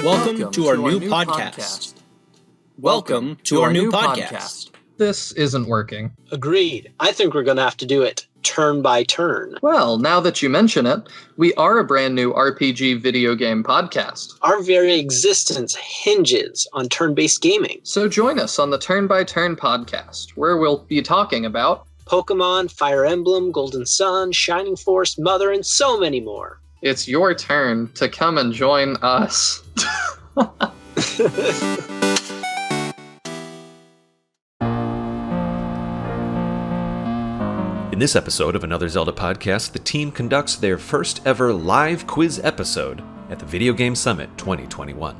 Welcome to our new podcast. Welcome to our new podcast. This isn't working. Agreed. I think we're going to have to do it turn by turn. Well, now that you mention it, we are a brand new RPG video game podcast. Our very existence hinges on turn-based gaming. So join us on the Turn by Turn podcast, where we'll be talking about Pokemon, Fire Emblem, Golden Sun, Shining Force, Mother, and so many more. It's your turn to come and join us. In this episode of Another Zelda Podcast, the team conducts their first ever live quiz episode at the Video Game Summit 2021.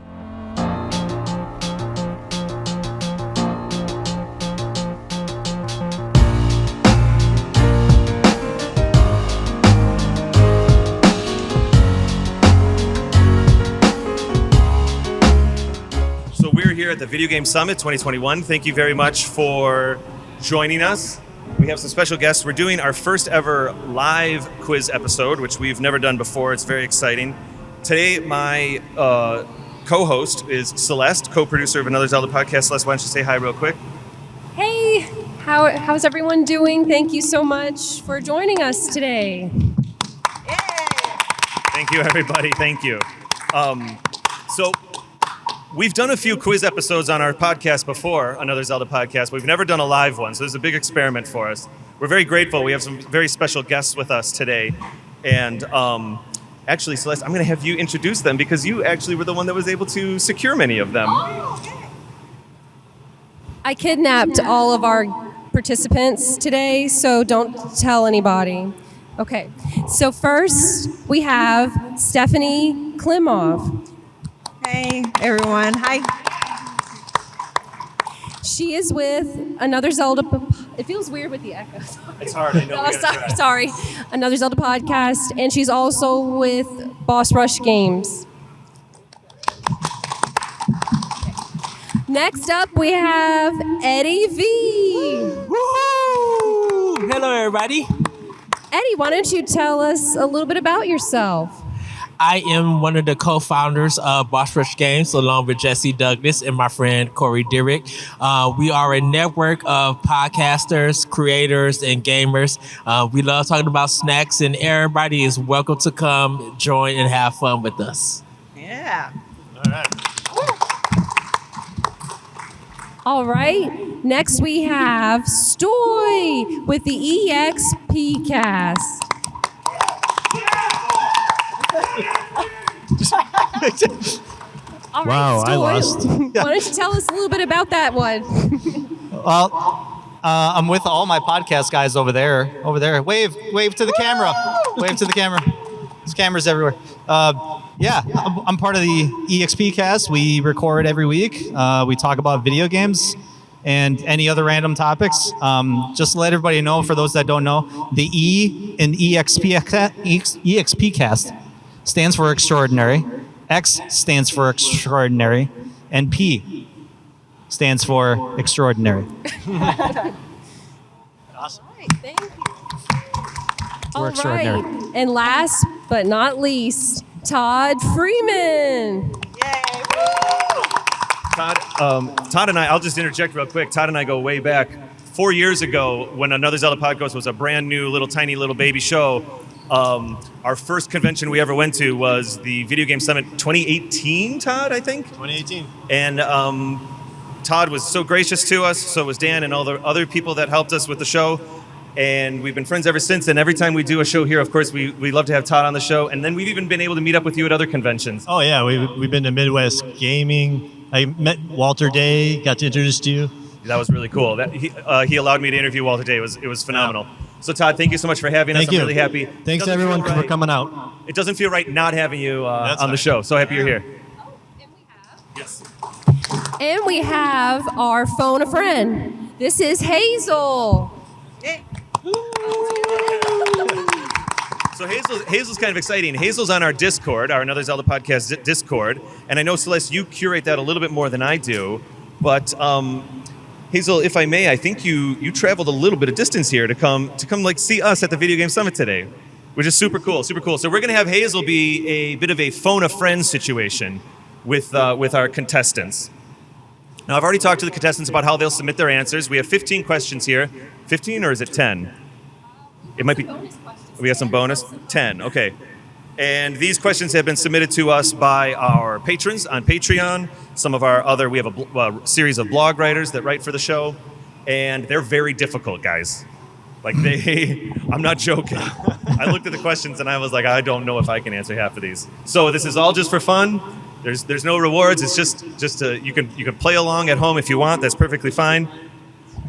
So we're here at the Video Game Summit 2021. Thank you very much for joining us. We have some special guests. We're doing our first ever live quiz episode, which we've never done before. It's very exciting. Today, my co-host is Celeste, co-producer of Another Zelda Podcast. Celeste, why don't you say hi real quick? Hey, how's everyone doing? Thank you so much for joining us today. Thank you, everybody. Thank you. So we've done a few quiz episodes on our podcast before, Another Zelda Podcast. We've never done a live one, so this is a big experiment for us. We're very grateful. We have some very special guests with us today. And actually, Celeste, I'm going to have you introduce them because you actually were the one that was able to secure many of them. I kidnapped all of our participants today, so don't tell anybody. Okay, so first we have Stephanie Klimov. Hey, everyone. Hi. She is with Another Zelda... It feels weird with the echo. It's hard, I know. Sorry. Another Zelda Podcast, and she's also with Boss Rush Games. Next up, we have Eddie V. Woo! Hello, everybody. Eddie, why don't you tell us a little bit about yourself? I am one of the co-founders of Boss Rush Games, along with Jesse Douglas and my friend Corey Dirick. We are a network of podcasters, creators, and gamers. We love talking about snacks, and everybody is welcome to come join and have fun with us. Yeah. All right. Next, we have Stoy with the EXP cast. All right, Wow, Stoy, I lost. Why don't you tell us a little bit about that one? Well, I'm with all my podcast guys over there. Wave to the camera. Wave to the camera. There's cameras everywhere. I'm part of the EXP cast. We record every week. We talk about video games and any other random topics. Just to let everybody know, for those that don't know, the E in EXP cast stands for extraordinary, X stands for extraordinary, and P stands for extraordinary. Awesome. All right, thank you. We're extraordinary. Right. And last but not least, Todd Freeman. Todd and I, I'll just interject real quick. Todd and I go way back. 4 years ago, when Another Zelda Podcast was a brand new tiny little baby show, our first convention we ever went to was the Video Game Summit 2018, Todd, I think? 2018. And Todd was so gracious to us, so was Dan and all the other people that helped us with the show. And we've been friends ever since, and every time we do a show here, of course, we love to have Todd on the show. And then we've even been able to meet up with you at other conventions. Oh yeah, we've been to Midwest Gaming. I met Walter Day, got to introduce you. That was really cool. He allowed me to interview Walter Day. It was phenomenal. So Todd, thank you so much for having us. Thank you. I'm really happy. Thanks everyone for coming out. It doesn't feel right not having you on the show. So happy you're here. And we have our phone a friend. This is Hazel. So Hazel's kind of exciting. Hazel's on our Discord, our Another Zelda Podcast Discord, and I know, Celeste, you curate that a little bit more than I do, but Hazel, if I may, I think you traveled a little bit of distance here to come like see us at the Video Game Summit today, which is super cool, super cool. So we're going to have Hazel be a bit of a phone a friend situation. with our contestants. Now, I've already talked to the contestants about how they'll submit their answers. We have 15 questions here. 15 or is it 10? It might be. We have some bonus? 10, okay. And these questions have been submitted to us by our patrons on Patreon. Some of our other, we have a series of blog writers that write for the show. And they're very difficult, guys. Like I'm not joking. I looked at the questions and I was like, I don't know if I can answer half of these. So this is all just for fun. There's no rewards. It's just you can play along at home if you want. That's perfectly fine.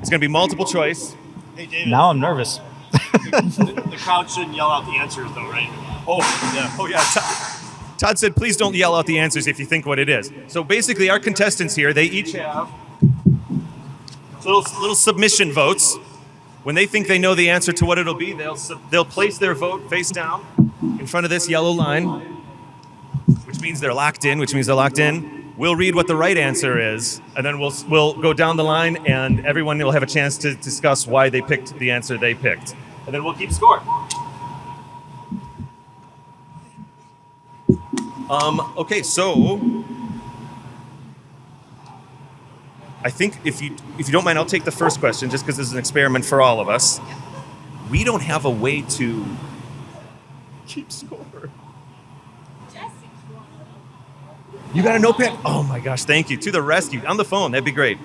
It's going to be multiple choice. Hey, David. Now I'm nervous. The crowd shouldn't yell out the answers, though, right? Oh yeah. Todd said, please don't yell out the answers if you think what it is. So basically, our contestants here, they each have little submission votes. When they think they know the answer to what it'll be, they'll place their vote face down in front of this yellow line, which means they're locked in. We'll read what the right answer is, and then we'll go down the line, and everyone will have a chance to discuss why they picked the answer they picked. And then we'll keep score. Okay, so I think if you don't mind, I'll take the first question just because this is an experiment for all of us. We don't have a way to keep score. You got a notepad? Oh my gosh, thank you. To the rescue. On the phone, that'd be great.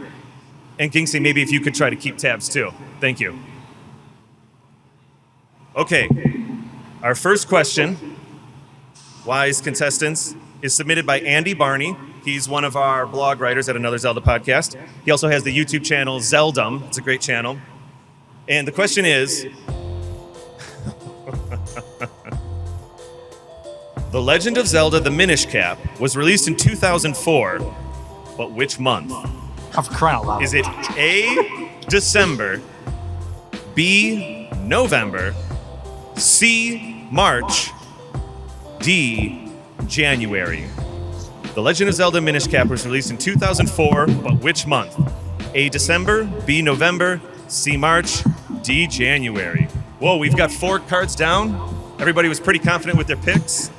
And Kingsley, maybe if you could try to keep tabs too. Thank you. Okay, our first question, wise contestants, is submitted by Andy Barney. He's one of our blog writers at Another Zelda podcast. He also has the YouTube channel Zeldum. It's a great channel. And the question is, The Legend of Zelda The Minish Cap was released in 2004, but which month? I'm crying out loud. Is it A, December, B, November, C, March, D, January? The Legend of Zelda Minish Cap was released in 2004, but which month? A, December, B, November, C, March, D, January. Whoa, we've got 4 cards down. Everybody was pretty confident with their picks.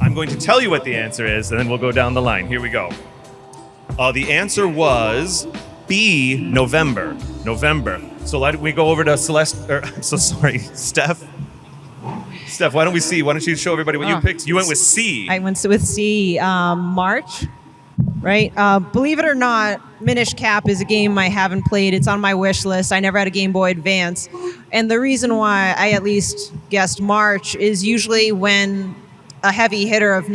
I'm going to tell you what the answer is, and then we'll go down the line. Here we go. The answer was B, November. November. So why don't we go over to Celeste, Steph. Steph, why don't we see? Why don't you show everybody what you picked? You went with C. I went with C, March, right? Believe it or not, Minish Cap is a game I haven't played. It's on my wish list. I never had a Game Boy Advance. And the reason why I at least guessed March is usually when a heavy hitter of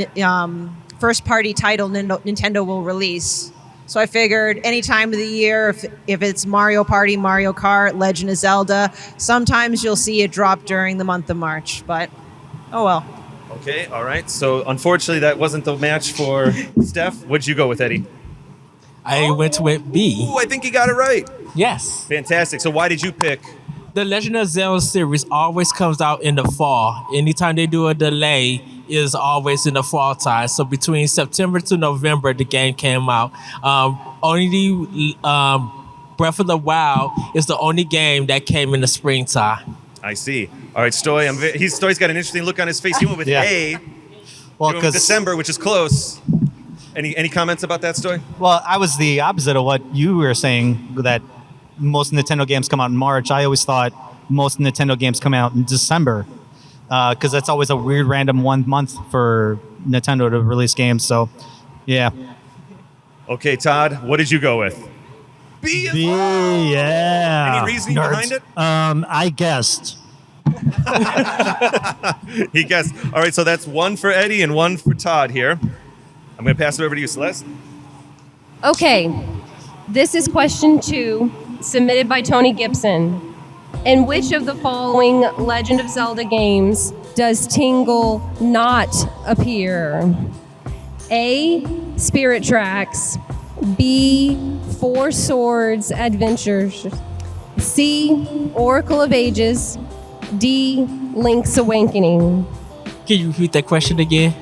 first-party title Nintendo will release. So I figured any time of the year, if it's Mario Party, Mario Kart, Legend of Zelda, sometimes you'll see it drop during the month of March. But, oh well. Okay, all right. So unfortunately, that wasn't the match for Steph. What'd you go with, Eddie? I went with B. Ooh, I think you got it right. Yes. Fantastic. So why did you pick? The Legend of Zelda series always comes out in the fall. Anytime they do a delay, is always in the fall time. So between September to November, the game came out. Only Breath of the Wild is the only game that came in the springtime. I see. All right, Stoy. Stoy's got an interesting look on his face. He went with A. Well, because December, which is close. Any comments about that, Stoy? Well, I was the opposite of what you were saying, that most Nintendo games come out in March. I always thought most Nintendo games come out in December, because that's always a weird random 1 month for Nintendo to release games. So, yeah. Okay, Todd, what did you go with? B, yeah. Any reasoning behind it? I guessed. He guessed. All right, so that's 1 for Eddie and 1 for Todd here. I'm going to pass it over to you, Celeste. Okay, this is question 2, submitted by Tony Gibson. In which of the following Legend of Zelda games does Tingle not appear? A, Spirit Tracks. B, Four Swords Adventures. C, Oracle of Ages. D, Link's Awakening. Can you repeat that question again?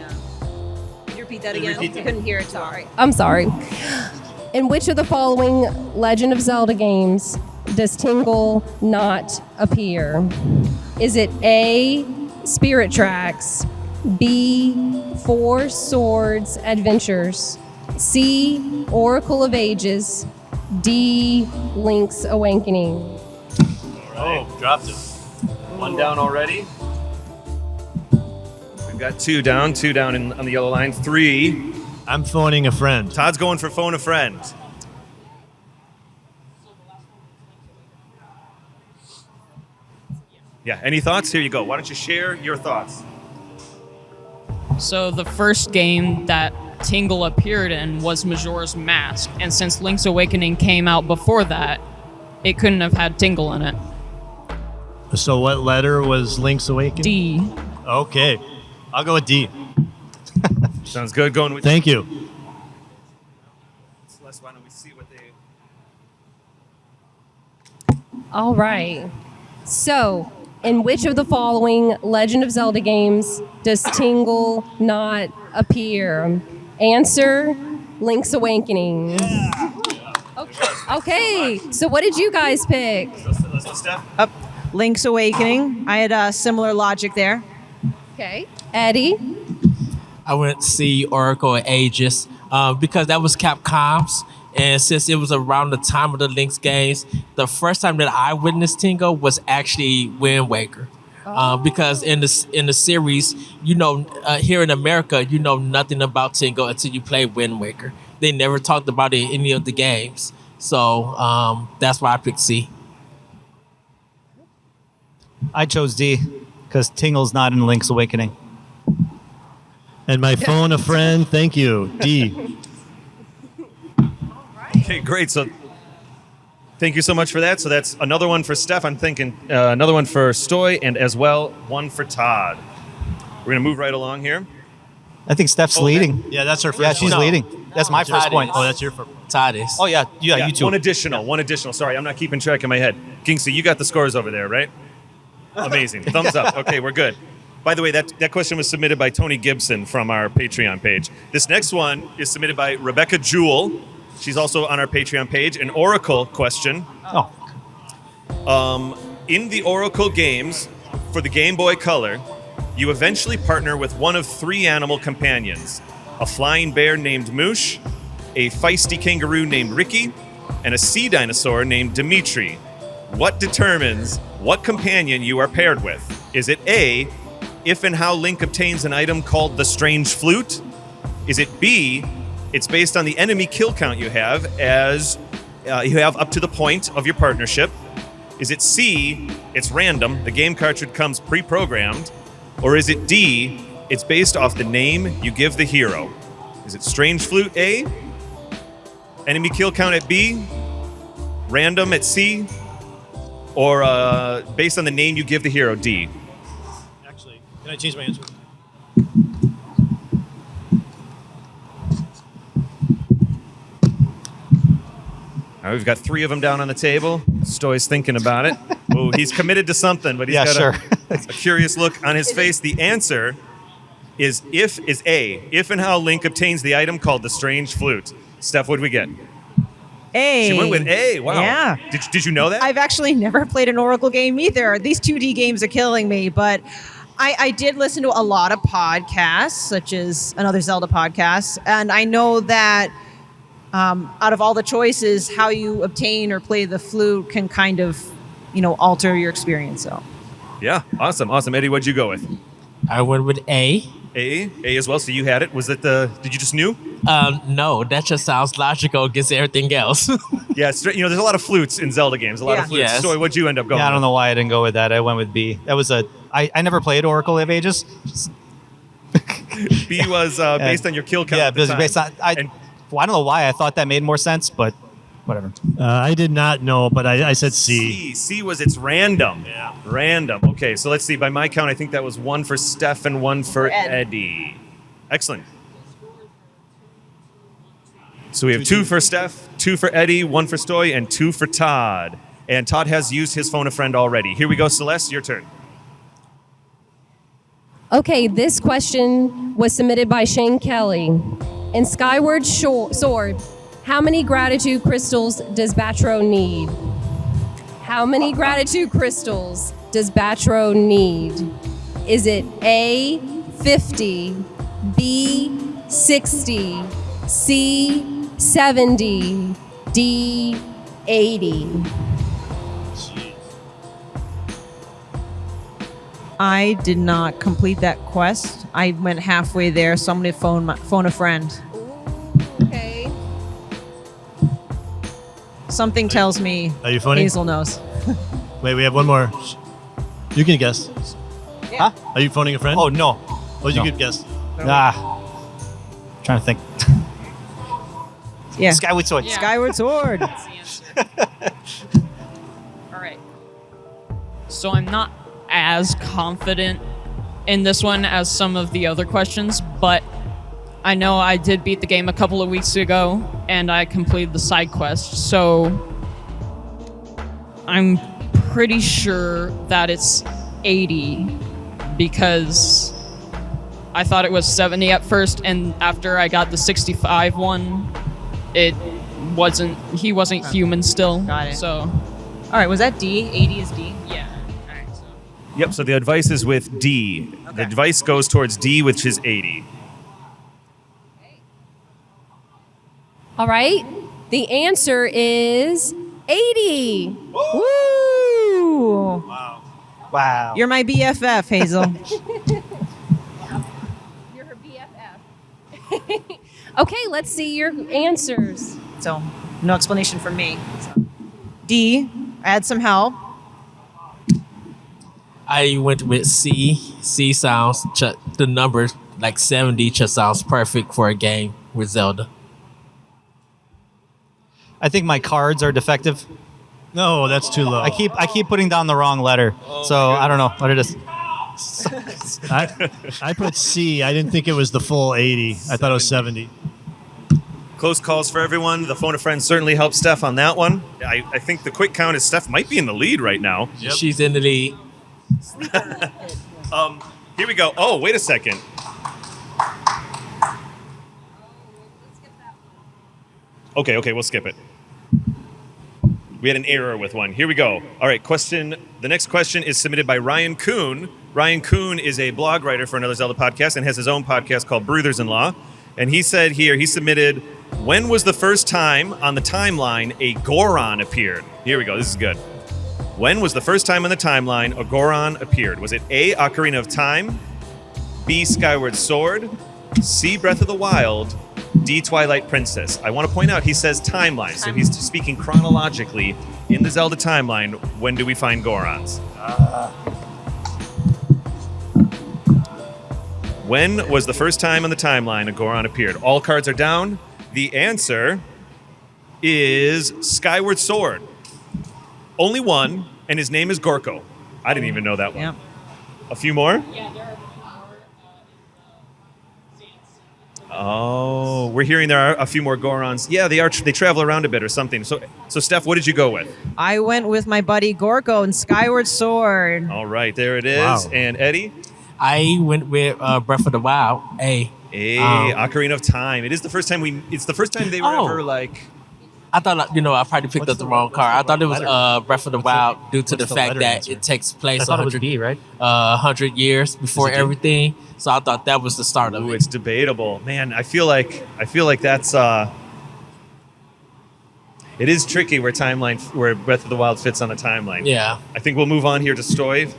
Can you repeat that again? I couldn't hear it, sorry. I'm sorry. In which of the following Legend of Zelda games does Tingle not appear? Is it A, Spirit Tracks, B, Four Swords Adventures, C. Oracle of Ages, D. Link's Awakening. Oh, dropped it. One down already. We've got two down on the yellow line. 3. I'm phoning a friend. Todd's going for phone a friend. Yeah, any thoughts? Here you go. Why don't you share your thoughts? So the first game that Tingle appeared in was Majora's Mask, and since Link's Awakening came out before that, it couldn't have had Tingle in it. So what letter was Link's Awakening? D. Okay. I'll go with D. Sounds good. Going with Thank you. Celeste, why don't we see what they... All right. So, in which of the following Legend of Zelda games does Tingle not appear? Answer, Link's Awakening. Okay, so what did you guys pick? Link's Awakening. I had a similar logic there. Okay. Eddie? I went to see Oracle of Ages because that was Capcom's. And since it was around the time of the Link's games, the first time that I witnessed Tingle was actually Wind Waker. Because in the series, here in America, you know nothing about Tingle until you play Wind Waker. They never talked about it in any of the games. So that's why I picked C. I chose D because Tingle's not in Link's Awakening. And my phone a friend, thank you. D. Okay, great. So thank you so much for that. So that's another one for Steph. I'm thinking another one for Stoy, and as well, one for Todd. We're going to move right along here. I think Steph's leading. Yeah, that's her first Yeah, she's point. leading. That's my first point. Oh, that's your first. Todd is. Oh, yeah, you too. One additional. Sorry, I'm not keeping track in my head. Kingsley, you got the scores over there, right? Amazing. Thumbs up. Okay, we're good. By the way, that question was submitted by Tony Gibson from our Patreon page. This next one is submitted by Rebecca Jewell. She's also on our Patreon page. An Oracle question. Oh. In the Oracle games, for the Game Boy Color, you eventually partner with one of 3 animal companions. A flying bear named Moosh, a feisty kangaroo named Ricky, and a sea dinosaur named Dimitri. What determines what companion you are paired with? Is it A, if and how Link obtains an item called the Strange Flute? Is it B, it's based on the enemy kill count you have as you have up to the point of your partnership? Is it C, it's random, the game cartridge comes pre-programmed? Or is it D, it's based off the name you give the hero? Is it Strange Flute A, enemy kill count at B, random at C, or based on the name you give the hero, D? Actually, can I change my answer? All right, we've got 3 of them down on the table. Stoy's thinking about it. Oh, he's committed to something, but he's got a curious look on his face. The answer is A, if and how Link obtains the item called the Strange Flute. Steph, what did we get? A. She went with A. Wow. Yeah. Did you know that? I've actually never played an Oracle game either. These 2D games are killing me, but I did listen to a lot of podcasts, such as Another Zelda podcast, and I know that out of all the choices, how you obtain or play the flute can kind of, alter your experience. So. Yeah, awesome. Eddie, what'd you go with? I went with A. A as well. So you had it. Was it did you just knew? No, that just sounds logical against everything else. Yeah, there's a lot of flutes in Zelda games. A lot of flutes. Yes. So what'd you end up going Yeah, I don't with? know why I didn't go with that. I went with B. That was I never played Oracle of Ages. B was based on your kill count. Yeah, at the it was time. based on. I don't know why I thought that made more sense, but whatever. I did not know, but I said C. C was it's random. Yeah. Random. Okay, so let's see. By my count, I think that was 1 for Steph and 1 for Eddie. Excellent. So we have 2 for Steph, 2 for Eddie, 1 for Stoy, and 2 for Todd. And Todd has used his phone a friend already. Here we go, Celeste, your turn. Okay, this question was submitted by Shane Kelly. In Skyward Sword, how many gratitude crystals does Batro need? How many gratitude crystals does Batro need? Is it A, 50, B, 60, C, 70, D, 80. I did not complete that quest. I went halfway there, so I'm going to phone a friend. Okay. Something tells me Are you phoning? Hazel knows. Wait, we have one more. You can guess. Huh? Are you phoning a friend? Oh, no. Oh, you No. could guess. Trying to think. Yeah. Skyward Sword. Yeah. Skyward Sword. That's the answer. All right. So I'm not as confident in this one as some of the other questions, but I know I did beat the game a couple of weeks ago, and I completed the side quest, so I'm pretty sure that it's 80 because I thought it was 70 at first, and after I got the 65 one, he wasn't human still. Got it. So, All right, was that D? 80 is D? yeah. All right, so. Yep, so the advice is with D. The advice goes towards D, which is 80. All right. The answer is 80. Woo! Wow. You're my BFF, Hazel. You're her BFF. Okay, let's see your answers. So, no explanation from me. D, add some help. I went with C. C sounds, the number like 70 just sounds perfect for a game with Zelda. I think my cards are defective. No, that's too low. I keep putting down the wrong letter. So I don't know what it is. I put C. I didn't think it was the full 80. I thought it was 70. Close calls for everyone. The phone a friend certainly helped Steph on that one. I think the quick count is Steph might be in the lead right now. Yep. She's in the lead. Here we go. Oh, wait a second. Okay, we'll skip it. We had an error with one. Here we go. All right, the next question is submitted by Ryan Kuhn. Ryan Kuhn is a blog writer for Another Zelda podcast and has his own podcast called Brothers-in-Law. And he said here, he submitted, when was the first time on the timeline a Goron appeared? Here we go, this is good. When was the first time on the timeline a Goron appeared? Was it A, Ocarina of Time, B, Skyward Sword, C, Breath of the Wild, D, Twilight Princess? I want to point out he says timeline, so he's speaking chronologically in the Zelda timeline. When do we find Gorons? When was the first time on the timeline a Goron appeared? All cards are down. The answer is Skyward Sword. Only one, and his name is Gorko. I didn't even know that one. Yep. A few more? Yeah, there are Oh, we're hearing there are a few more Gorons. Yeah, they are. They travel around a bit or something. So Steph, what did you go with? I went with my buddy Gorko and Skyward Sword. All right, there it is. Wow. And Eddie? I went with Breath of the Wild. A. Ocarina of Time. It's the first time they were ever like. I thought, I probably picked up the wrong card. I thought it was Breath of the Wild due to the fact that it takes place 100 years before everything. So I thought that was the start of it. It's debatable. Man, I feel like that's it is tricky where Breath of the Wild fits on a timeline. Yeah. I think we'll move on here to Stoy.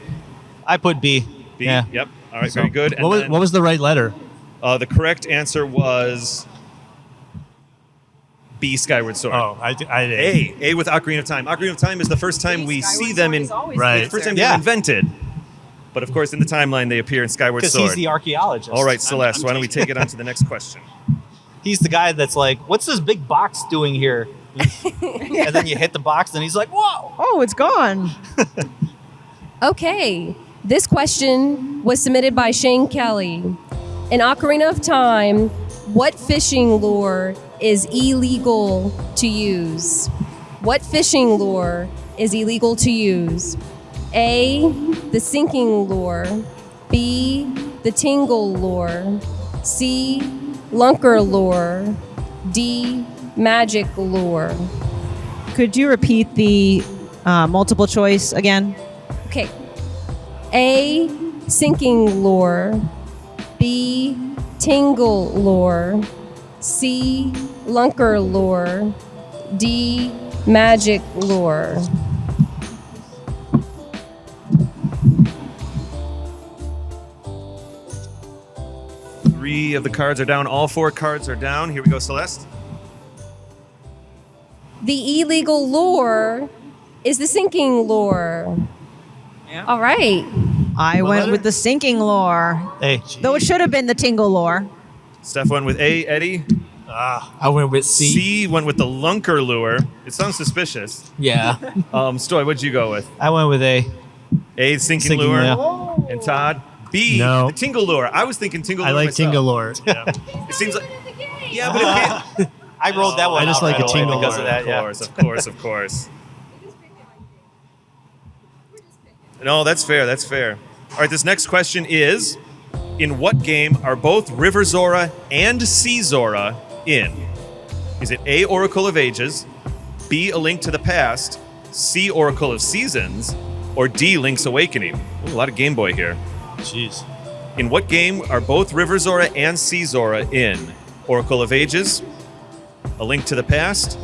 I put B. B. Yeah. Yep. All right, very good. And What was the right letter? the correct answer was B, Skyward Sword. Oh, I did A. A with Ocarina of Time. Ocarina of Time is the first time we see them in. Right. The first time they're invented. But of course, in the timeline, they appear in Skyward Sword. Because he's the archaeologist. All right, Celeste, why don't we take it on to the next question? He's the guy that's like, what's this big box doing here? And then you hit the box, and he's like, whoa. Oh, it's gone. Okay, this question was submitted by Shane Kelly. In Ocarina of Time, what fishing lure is illegal to use? What fishing lure is illegal to use? A, the sinking lure. B, the tingle lure. C, lunker lure. D, magic lure. Could you repeat the multiple choice again? Okay. A, sinking lure. B, tingle lure. C. Lunker lore, D. Magic lore. Three of the cards are down. All 4 cards are down. Here we go, Celeste. The illegal lore is the sinking lore. Yeah. All right. I went with the sinking lore. Hey. Though it should have been the tingle lore. Steph went with A. Eddie. I went with C. C went with the Lunker lure. It sounds suspicious. Yeah. Stoy, what'd you go with? I went with A. A, sinking Sinking lure. lure. And Todd? B, No. the Tingle lure. I was thinking Tingle lure I like myself. Tingle lore. Yeah. It seems like... Yeah, but it I rolled that one I just out like right a away tingle because lure. of that. Yeah. Of course. No, that's fair. All right, this next question is, in what game are both River Zora and Sea Zora in? Is it A, Oracle of Ages, B, A Link to the Past, C, Oracle of Seasons, or D, Link's Awakening? Ooh, a lot of Game Boy here. Jeez. In what game are both River Zora and Sea Zora in? Oracle of Ages, A Link to the Past,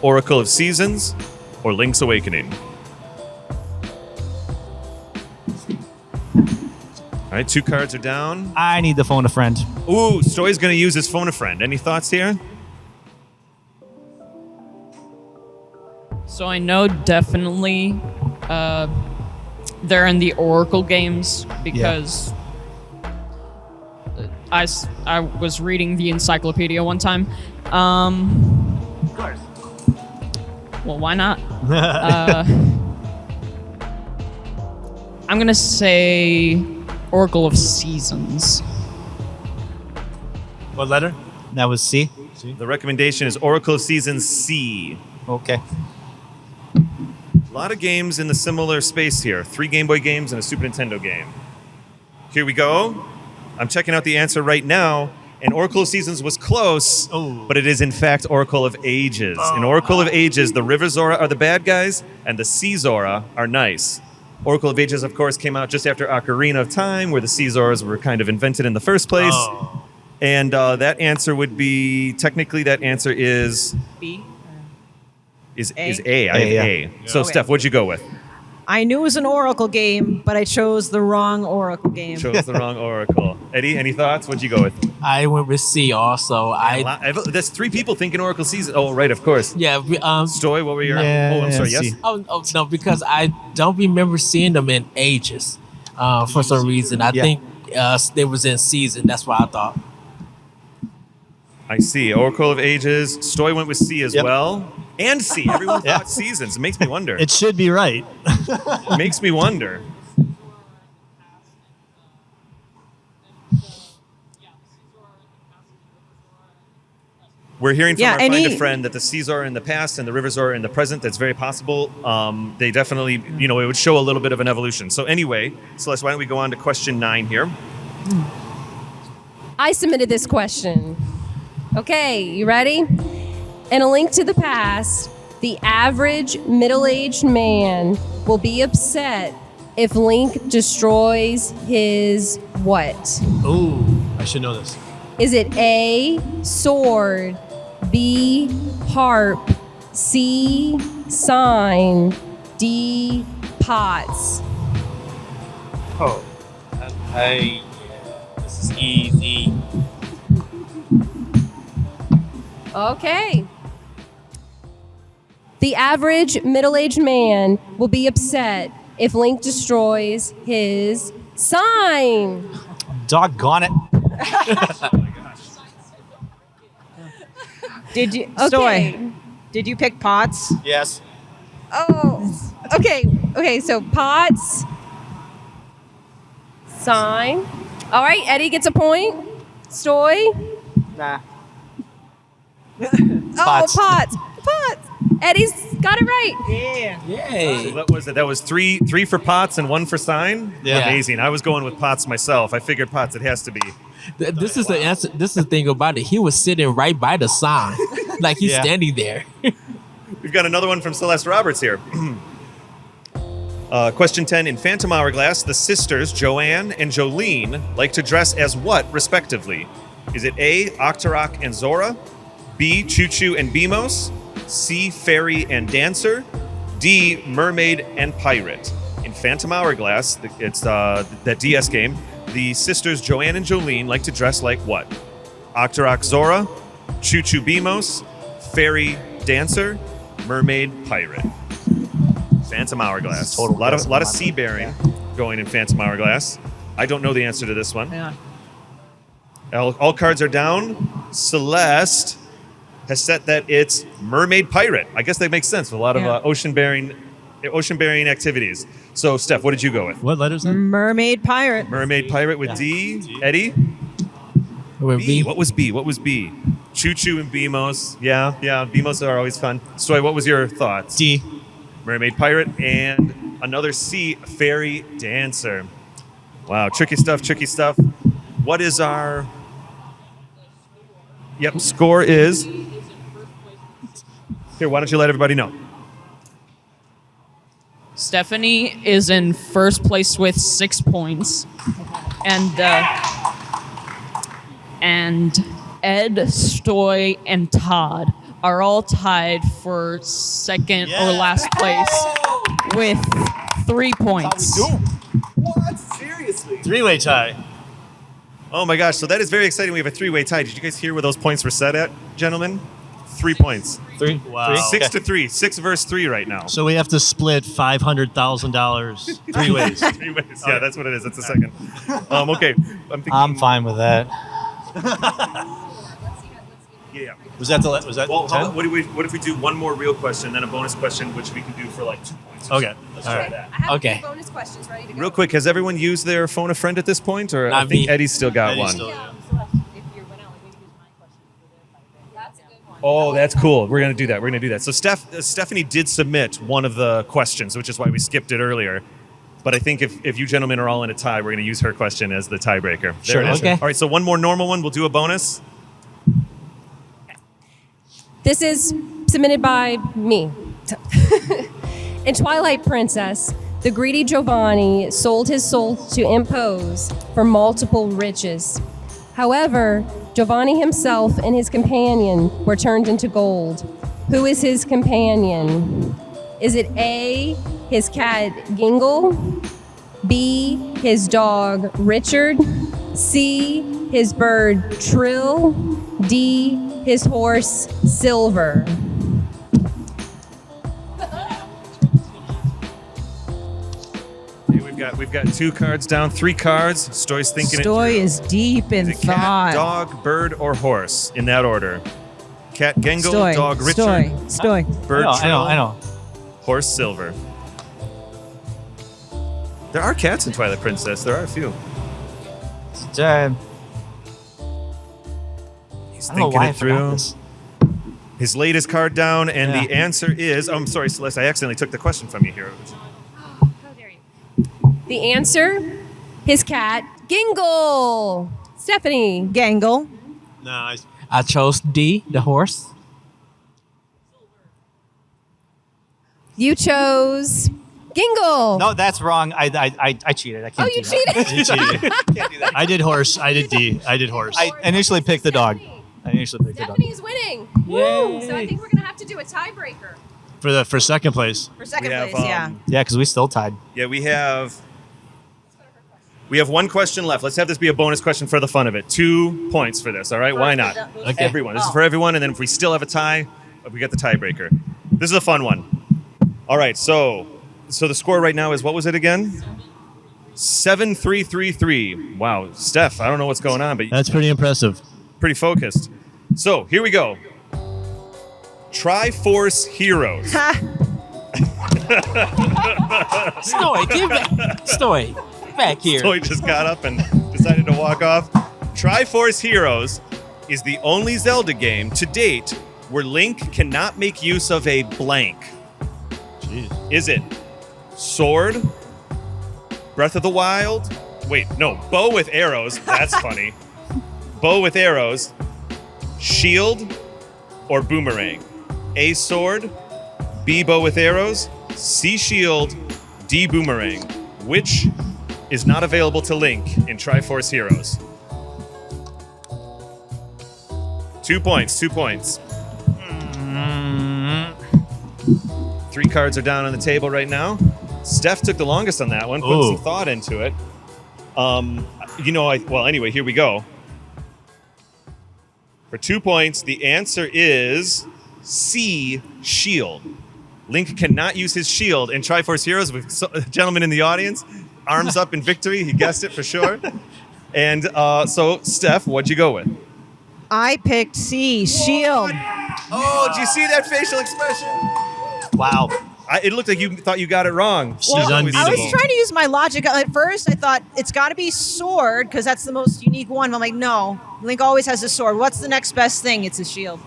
Oracle of Seasons, or Link's Awakening? All right, 2 cards are down. I need to phone a friend. Ooh, Stoy's going to use his phone a friend. Any thoughts here? So I know definitely they're in the Oracle games because I was reading the encyclopedia one time. Of course. Well, why not? I'm going to say Oracle of Seasons. What letter? That was C. The recommendation is Oracle of Seasons C. Okay. A lot of games in the similar space here. 3 Game Boy games and a Super Nintendo game. Here we go. I'm checking out the answer right now. And Oracle of Seasons was close, but it is in fact Oracle of Ages. In Oracle of Ages, the River Zora are the bad guys, and the Sea Zora are nice. Oracle of Ages, of course, came out just after Ocarina of Time, where the Sea Zoras were kind of invented in the first place. And that answer would be, technically that answer is... B? Is A. I have A. So, Okay. Steph, what'd you go with? I knew it was an Oracle game, but I chose the wrong Oracle game. Chose the wrong Oracle. Eddie, any thoughts? What'd you go with? I went with C also. That's 3 people thinking Oracle Season. Oh, right, of course. Yeah. Stoy, what were your... Yeah, oh, I'm sorry, yes? C. Oh, no, because I don't remember seeing them in ages for some reason. I think they was in season. That's what I thought. I see. Oracle of Ages. Stoy went with C as well. And C. Everyone Yeah. thought Seasons. It makes me wonder. It should be right. It makes me wonder. We're hearing from our Find a Friend that the Seas are in the past and the Rivers are in the present. That's very possible. They definitely, it would show a little bit of an evolution. So anyway, Celeste, why don't we go on to question 9 here? I submitted this question. Okay, you ready? In A Link to the Past, the average middle-aged man will be upset if Link destroys his what? Ooh, I should know this. Is it A, sword, B, harp, C, sign, D, pots? Oh. This is easy. Okay. The average middle-aged man will be upset if Link destroys his sign. Doggone it. Did you, Okay. Stoy, did you pick pots? Yes. Oh, okay, so pots, sign. All right, Eddie gets a point. Stoy. Nah. Oh, pots. Eddie's got it right. Yeah. Yay. So what was it? That was three for pots and 1 for sign? Yeah. Amazing. I was going with pots myself. I figured pots, it has to be. This is the answer. This is the thing about it. He was sitting right by the sign, like he's Yeah. standing there. We've got another one from Celeste Roberts here. Question 10. In Phantom Hourglass, the sisters, Joanne and Jolene, like to dress as what, respectively? Is it A, Octorok and Zora, B, Choo Choo and Beamos, C, Fairy and Dancer, D, Mermaid and Pirate? In Phantom Hourglass, it's that DS game, the sisters Joanne and Jolene like to dress like what? Octorok Zora, Choo Choo Beamos, Fairy Dancer, Mermaid Pirate. Phantom Hourglass. A lot of sea bearing going in Phantom Hourglass. I don't know the answer to this one. Yeah. All cards are down. Celeste has set that it's Mermaid Pirate. I guess that makes sense with a lot of ocean-bearing activities. So, Steph, what did you go with? What letters? Mermaid Pirate. Mermaid Pirate with D. Eddie? B. What was B? Choo Choo and Beamos. Yeah. Beamos are always fun. Stoy, what was your thoughts? D. Mermaid Pirate. And another C, Fairy Dancer. Wow, tricky stuff. What is our... Yep, score is... Here, why don't you let everybody know? Stephanie is in first place with 6 points. And Ed, Stoy, and Todd are all tied for second or last place with 3 points. What? Seriously? Three-way tie. Oh my gosh, so that is very exciting. We have a three-way tie. Did you guys hear where those points were set at, gentlemen? 3 points. Three. Wow. 6 to 3. 6 versus 3 right now. So we have to split $500,000 three ways. 3 ways. Yeah, that's what it is. That's the second. Okay. I'm fine with that. Yeah. Was that 10? What if we do one more real question, then a bonus question, which we can do for like 2 points? Okay. Let's All try right. that. I have Okay. bonus questions ready to go. Real quick, has everyone used their phone a friend at this point? Or Not I think me. Eddie's still got Eddie's one. still- yeah. Oh, that's cool. We're gonna do that. So Stephanie did submit one of the questions, which is why we skipped it earlier. But I think if you gentlemen are all in a tie, we're gonna use her question as the tiebreaker. Sure. There it is. Okay. All right. So one more normal one. We'll do a bonus. This is submitted by me. In Twilight Princess, the greedy Giovanni sold his soul to impose for multiple riches. However, Giovanni himself and his companion were turned into gold. Who is his companion? Is it A, his cat Gingle, B, his dog Richard, C, his bird Trill, D, his horse Silver? Okay, we've got 2 cards down, 3 cards. Stoy's thinking Stoy it through. is deep in Is it cat, thought. dog, bird, or horse in that order? Cat Gengle, Stoy, dog Richard, Stoy. bird I know. horse Silver. There are cats in Twilight Princess. There are a few. He's He's I don't know thinking why I it forgot through. this. His latest card down, and Yeah. the answer is... Oh, I'm sorry, Celeste. I accidentally took the question from you here. How dare you? The answer, his cat Gingle. Stephanie. Gangle. No, I chose D, the horse. You chose Gingle. No, that's wrong. I cheated. I can't Oh, you do that. cheated? you cheated. I did horse. I did D. I did horse. I initially picked the dog. Stephanie is winning. Woo! So I think we're gonna have to do a tiebreaker. For second place. For second We have, place, yeah. Yeah, because we still tied. Yeah, we have 1 question left. Let's have this be a bonus question for the fun of it. 2 points for this, all right? Why not? Okay. Everyone. This is for everyone, and then if we still have a tie, we get the tiebreaker. This is a fun one. All right, so the score right now is, what was it again? 7-3-3-3. Wow, Steph, I don't know what's going on, but That's pretty impressive. pretty focused. So here we go. Triforce Heroes. Stoy, give back. Stoy, back here. Stoy just got up and decided to walk off. Triforce Heroes is the only Zelda game to date where Link cannot make use of a blank. Jeez. Is it Sword, Breath of the Wild? Wait, no, Bow with Arrows. That's funny. Bow with Arrows, Shield, or Boomerang? A, Sword, B, Bow with Arrows, C, Shield, D, Boomerang. Which is not available to Link in Triforce Heroes? 2 points. 3 cards are down on the table right now. Steph took the longest on that one, put some thought into it. Anyway, here we go. For 2 points, the answer is C, shield. Link cannot use his shield in Triforce Heroes. With a gentleman in the audience, arms up in victory. He guessed it for sure. And so, Steph, what'd you go with? I picked C, shield. Oh, did you see that facial expression? Wow. It looked like you thought you got it wrong. She's unbeatable. I was trying to use my logic. At first, I thought it's got to be sword because that's the most unique one. But I'm like, no. Link always has a sword. What's the next best thing? It's a shield.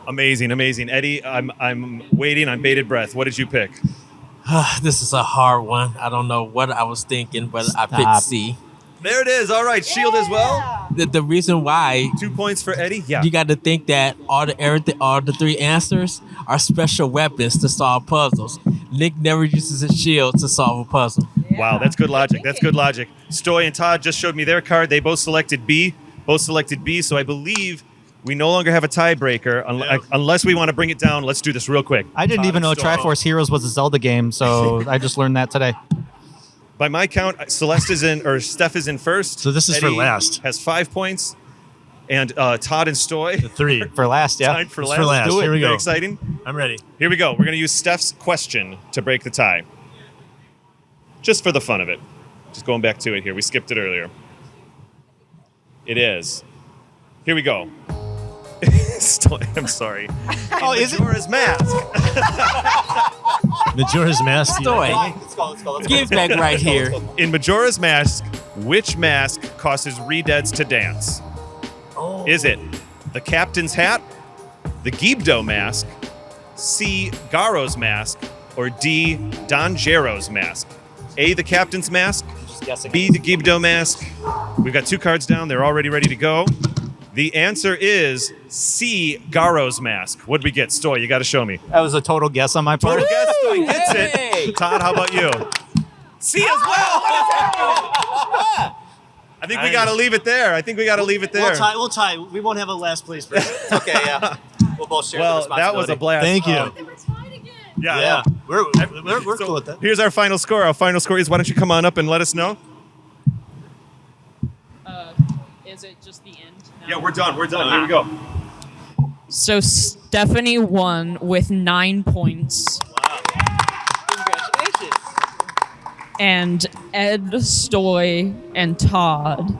Amazing. Eddie, I'm waiting on bated breath. What did you pick? This is a hard one. I don't know what I was thinking, but I picked C. There it is. All right, shield as well. The reason why 2 points for Eddie. Yeah. You got to think that all the 3 answers are special weapons to solve puzzles. Link never uses a shield to solve a puzzle. Wow, that's good logic. Stoy and Todd just showed me their card. They both selected B. So I believe we no longer have a tiebreaker unless we want to bring it down. Let's do this real quick. I didn't even know Triforce Heroes was a Zelda game, so I just learned that today. By my count, Steph is in first. So this is Eddie for last. Has 5 points. And Todd and Stoy. 3. For last, yeah. Tied for It's last. for last. Do it. Here we go. Very exciting. I'm ready. Here we go. We're going to use Steph's question to break the tie. Just for the fun of it. Just going back to it here. We skipped it earlier. It is. Here we go. I'm sorry. Oh, is it? Majora's Mask. Majora's Mask. Stoy, Let's go. give back right here. In Majora's Mask, which mask causes re-deads to dance? Oh. Is it the Captain's Hat, the Gibdo Mask, C, Garo's Mask, or D, Dangero's Mask? A, the Captain's Mask, Just guessing. B, the Gibdo Mask. We've got 2 cards down. They're already ready to go. The answer is C, Garo's Mask. What'd we get? Stoy, you got to show me. That was a total guess on my part. Total guess. Stoy gets Hey! it. Todd, how about you? C as well. What is happening? I think we got to leave it there. We'll tie. We won't have a last place person. It's okay, yeah. We'll both share the Well, responsibility. that was a blast. Thank you. Yeah. We're So cool with that. Here's our final score. Our final score is, why don't you come on up and let us know? Is it just the end? now? Yeah, we're done. Here we go. So Stephanie won with 9 points. Congratulations. And Ed, Stoy, and Todd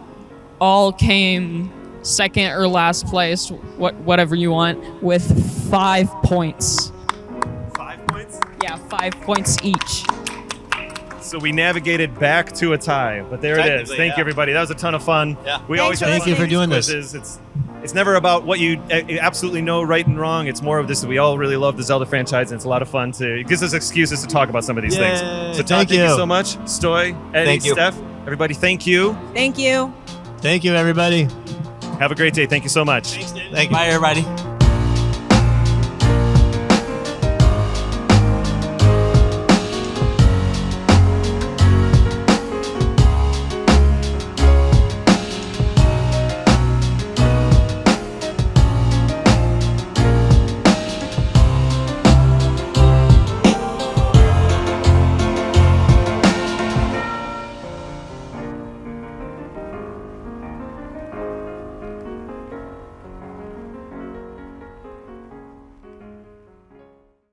all came second or last place, whatever you want, with 5 points. 5 points? Yeah, 5 points each. So we navigated back to a tie, but there it is. Technically, Thank you, everybody. That was a ton of fun. Yeah. We always have Thank fun you with for these doing this. quizzes. It's never about what you absolutely know right and wrong. It's more of this. We all really love the Zelda franchise, and it's a lot of fun it gives us excuses to talk about some of these things. Yay. So Todd, Thank thank you you. so much. Stoy, Eddie, Thank you. Steph, everybody, thank you. Thank you. Thank you, everybody. Have a great day. Thank you so much. Thank you. Bye, everybody.